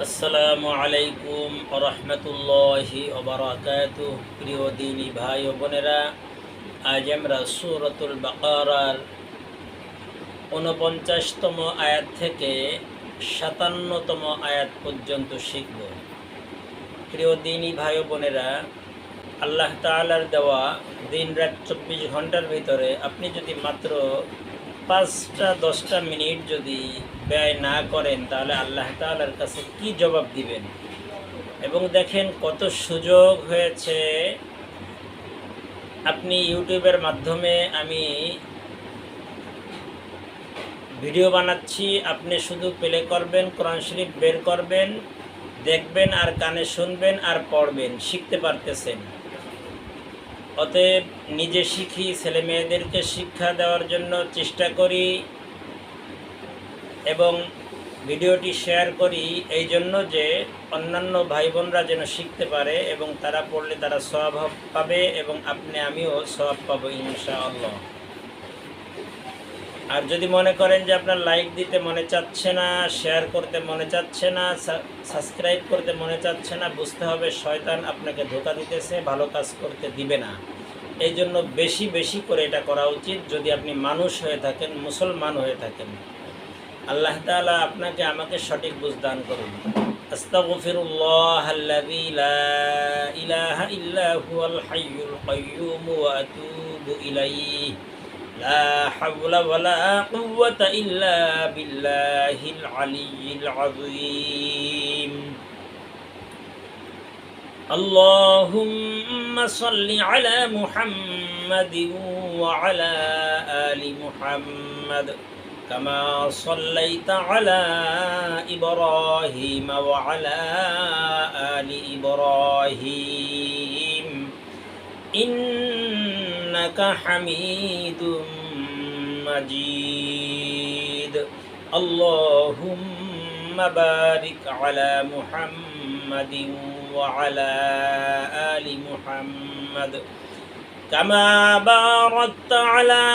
আসসালামু আলাইকুম রহমতুল্লাহি ওবারাকাতুহ। প্রিয় দিনী ভাই ও বোনেরা, আজ আমরা সূরাতুল বাকারার ৪৯তম আয়াত থেকে ৫৭তম আয়াত পর্যন্ত শিখব। প্রিয় দিনী ভাই ও বোনেরা, আল্লাহ তাআলার দেওয়া দিন রাত ২৪ ঘন্টার ভিতরে আপনি যদি মাত্র ৫-১০ মিনিট যদি ব্যয় না করেন, তাহলে আল্লাহ তাআলার কাছে কি জবাব দিবেন? এবং দেখেন কত সুযোগ হয়েছে। আপনি ইউটিউবের মাধ্যমে আমি ভিডিও বানাচ্ছি, আপনি শুধু প্লে করবেন, কোরআন শরীফ বের করবেন, দেখবেন আর কানে শুনবেন আর পড়বেন, শিখতে পারতেছেন। অতএব নিজে শিখি, ছেলে মেয়েদেরকে শিক্ষা দেওয়ার জন্য চেষ্টা করি এবং ভিডিওটি শেয়ার করি এই জন্য যে অন্যান্য ভাই বোনরা যেন শিখতে পারে এবং তারা পড়লে তারা সওয়াব পাবে এবং আমিও সওয়াব পাবো ইনশাআল্লাহ। আর যদি মনে করেন যে আপনার লাইক দিতে মনে চাচ্ছে না, শেয়ার করতে মনে চাচ্ছে না, সাবস্ক্রাইব করতে মনে চাচ্ছে না, বুঝতে হবে শয়তান আপনাকে ধোঁকা দিতেছে, ভালো কাজ করতে দিবে না। এই জন্য বেশি বেশি করে এটা করা উচিত যদি আপনি মানুষ হয়ে থাকেন, মুসলমান হয়ে থাকেন। আল্লাহ তাআলা আপনাকে আমাকে সঠিক বুঝ দান করুন। আস্তাগফিরুল্লাহাল্লাযী লা ইলাহা ইল্লা হুয়াল হাইয়ুল কাইয়্যুম ওয়া আতুবু ইলাইহি লা হাওলা ওয়ালা কুওয়াতা ইল্লা বিল্লাহিল আলিয়্যিল আযীম। আল্লাহুম্মা সাল্লি আলা মুহাম্মাদিন ওয়া আলা আলি মুহাম্মাদ كما صليت على إبراهيم وعلى آل إبراهيم إنك حميد مجيد. اللهم بارك على محمد وعلى آل محمد كما باركت على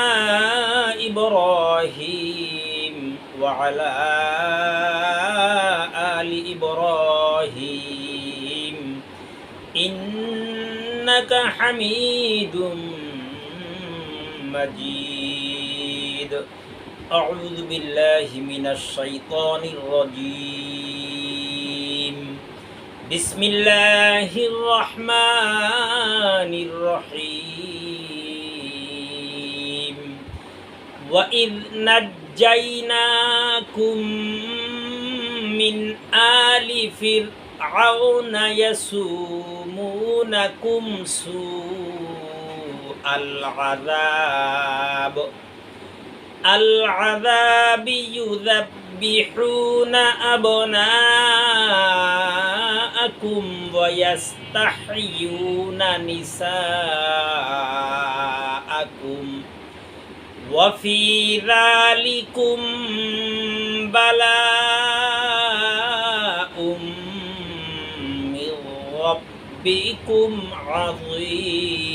إبراهيم وعلى آل إبراهيم إنك حميد مجيد. أعوذ بالله من الشيطان الرجيم. بسم الله الرحمن الرحيم. وإذ نجيناكم من آل فرعون يسومونكم سوء العذاب يذبحون أبناءكم ويستحيون نساءكم وفي ذلكم بلاء من ربكم عظيم.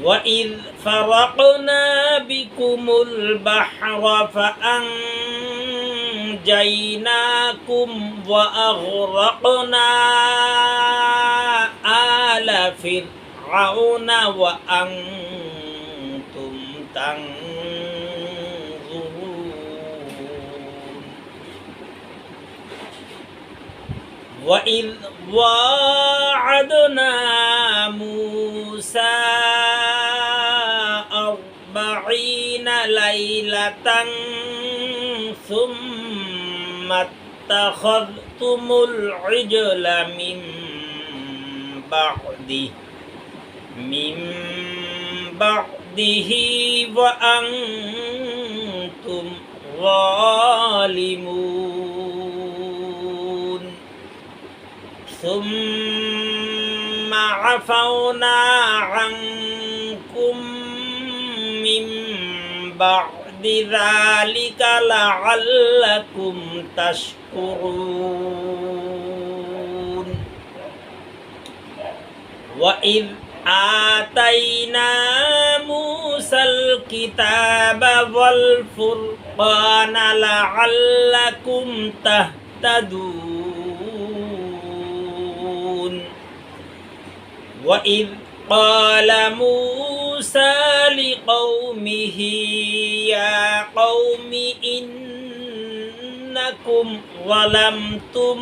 وإذ فرقنا بكم البحر فأنجيناكم وأغرقنا آل فرعون وأنتم تنظرون. وإذ واعدنا موسى 40 ليلة ثم اتخذتم العجل من بعده وأنتم ظالمون. ثم عفونا عنكم من بعد ذلك لعلكم تشكرون. وإذ আতাইনা মুসাল কিতাবা ওয়াল ফুরকানা লাআল্লাকুম তাহতাদুন ওয়া ইয قال موسى لقومه يا قوم إنكم ظلمتم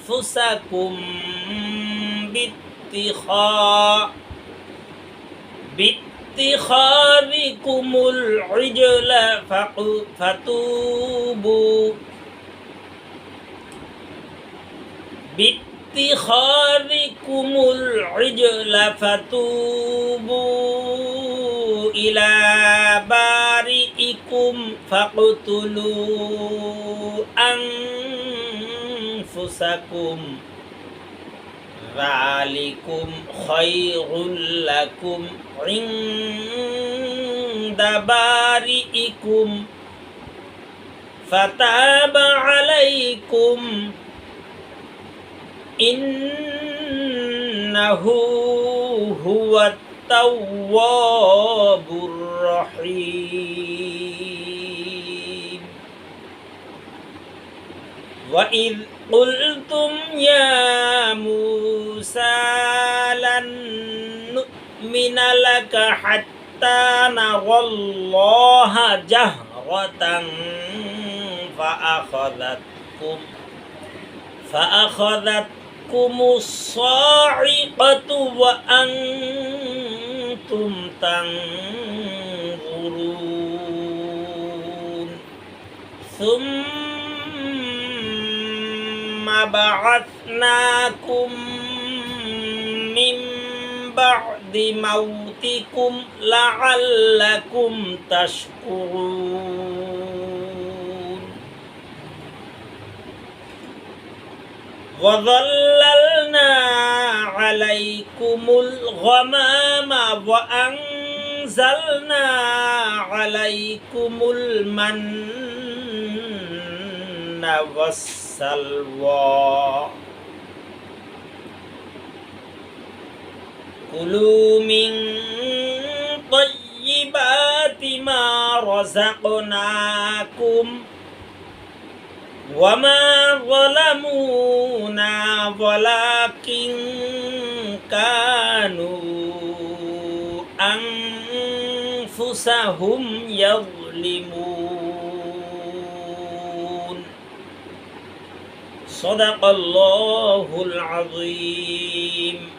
أنفسكم باتخاذكم العجل فتوبوا إلى بارئكم فاقتلوا أنفسكم ذلكم خير لكم عند بارئكم فتاب عليكم إنه هو التواب الرحيم وإذ قلتم يا موسى لن نؤمن لك حتى نرى الله جهرة فأخذتكم الصاعقة وأنتم تنظرون ثم بعثناكم من بعد موتكم لعلكم تشكرون وظللنا عليكم الغمام وأنزلنا عليكم المن والسلوى كلوا من طيبات ما رزقناكم وما ظلمونا ولكن كانوا أنفسهم يظلمون صدق الله العظيم